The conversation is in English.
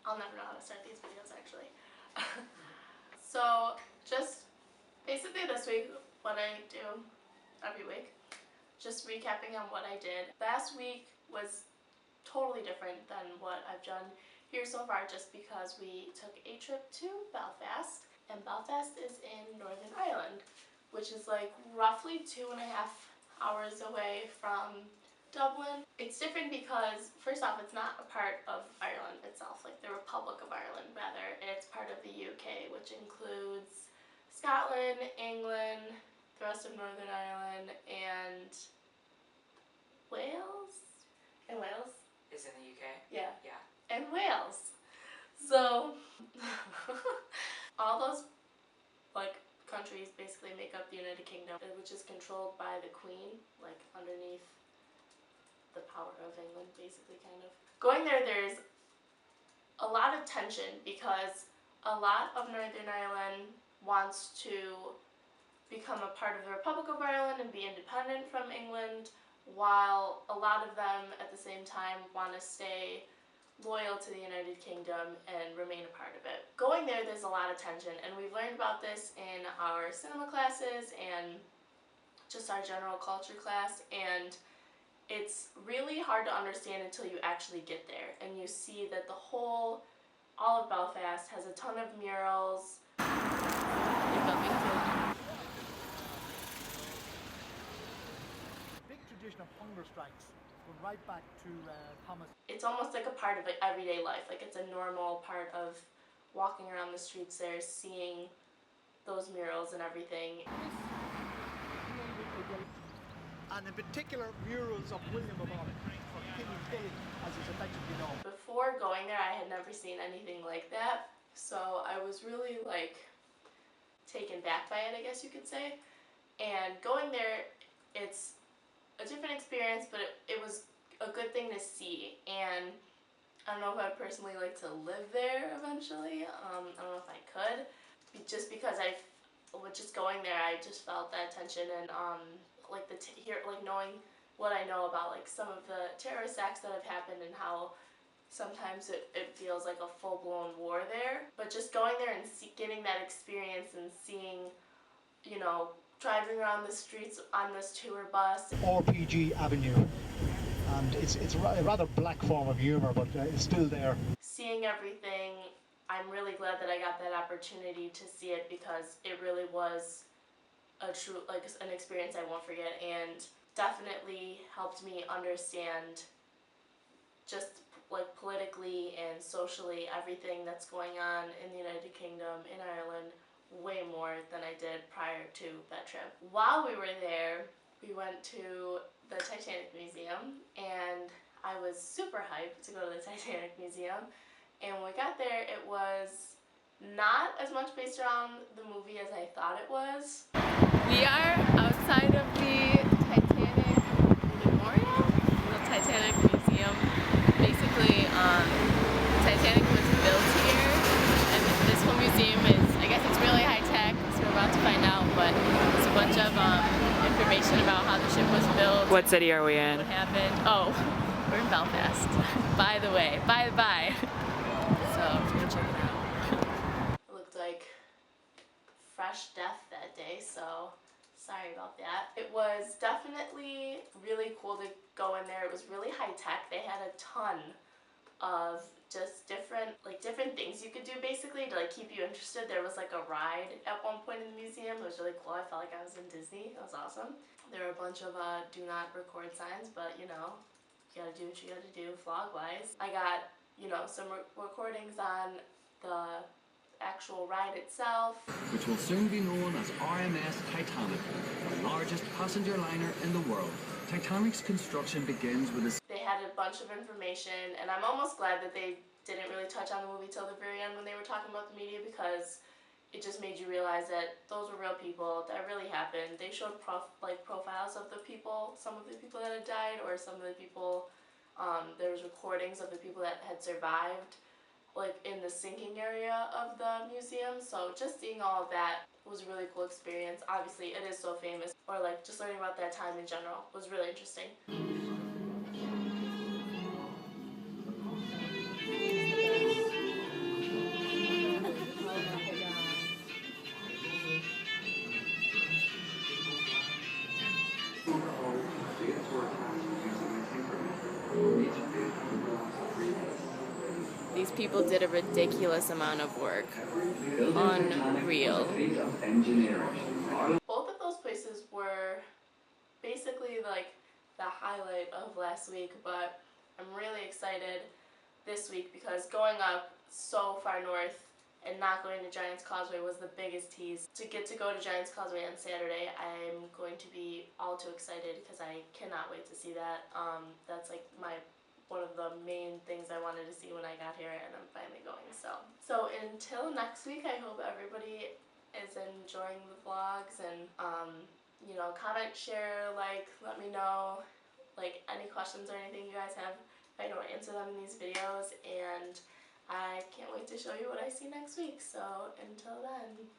I'll never know how to start these videos actually. So just basically this week, what I do every week, just recapping on what I did. Last week was totally different than what I've done here so far just because we took a trip to Belfast, and Belfast is in Northern Ireland, which is like roughly 2.5 hours away from Dublin. It's different because, first off, it's not a part of Ireland itself, like the Republic of Ireland, rather. It's part of the UK, which includes Scotland, England, the rest of Northern Ireland, and Wales? And Wales? Is in the UK? Yeah. Yeah. And Wales. So, all those, like, countries basically make up the United Kingdom, which is controlled by the Queen, like, underneath the power of England, basically, kind of. Going there, there's a lot of tension because a lot of Northern Ireland wants to become a part of the Republic of Ireland and be independent from England, while a lot of them at the same time want to stay loyal to the United Kingdom and remain a part of it. Going there, there's a lot of tension, and we've learned about this in our cinema classes and just our general culture class, and it's really hard to understand until you actually get there and you see that all of Belfast has a ton of murals. Big tradition of hunger strikes going right back to Thomas. It's almost like a part of like everyday life, like it's a normal part of walking around the streets there, seeing those murals and everything. And in particular, murals of William of Orange, or King Billy, as he's effectively known. Before going there, I had never seen anything like that, so I was really like taken back by it, I guess you could say. And going there, it's a different experience, but it was a good thing to see. And I don't know if I'd personally like to live there eventually. I don't know if I could, just because with just going there, I just felt that tension and like knowing what I know about like some of the terrorist acts that have happened and how sometimes it feels like a full-blown war there. But just going there and getting that experience and seeing, you know, driving around the streets on this tour bus. RPG Avenue, and it's a rather black form of humour, but it's still there. Seeing everything, I'm really glad that I got that opportunity to see it because it really was a true, like, an experience I won't forget, and definitely helped me understand just like politically and socially everything that's going on in the United Kingdom, in Ireland, way more than I did prior to that trip. While we were there, we went to the Titanic Museum, and I was super hyped to go to the Titanic Museum. And when we got there, it was not as much based around the movie as I thought it was. We are outside of the Titanic Memorial, the Titanic Museum. Basically, the Titanic was built here, and this whole museum is, I guess it's really high tech, so we're about to find out, but it's a bunch of information about how the ship was built. What city are we in? What happened. Oh, we're in Belfast, by the way, bye. So, we're gonna check it out. It looked like fresh death that day, so sorry about that. It was definitely really cool to go in there. It was really high tech. They had a ton of just different things you could do basically to like keep you interested. There was like a ride at one point in the museum. It was really cool. I felt like I was in Disney. It was awesome. There were a bunch of do not record signs, but you know, you gotta do what you gotta do vlog wise. I got, you know, some recordings on the actual ride itself, which will soon be known as RMS Titanic, the largest passenger liner in the world. Titanic's construction begins with a... They had a bunch of information, and I'm almost glad that they didn't really touch on the movie till the very end when they were talking about the media, because it just made you realize that those were real people, that really happened. They showed profiles of the people, some of the people that had died, or some of the people, there was recordings of the people that had survived, like in the sinking area of the museum. So just seeing all of that was a really cool experience. Obviously it is so famous, or like just learning about that time in general was really interesting. These people did a ridiculous amount of work. Unreal. Both of those places were basically like the highlight of last week, but I'm really excited this week because going up so far north and not going to Giants Causeway was the biggest tease. To get to go to Giants Causeway on Saturday, I'm going to be all too excited because I cannot wait to see that. That's like one of the main things I wanted to see when I got here, and I'm finally going. So until next week, I hope everybody is enjoying the vlogs, and you know, comment, share, like, let me know like any questions or anything you guys have. I don't answer them in these videos, and I can't wait to show you what I see next week. So until then.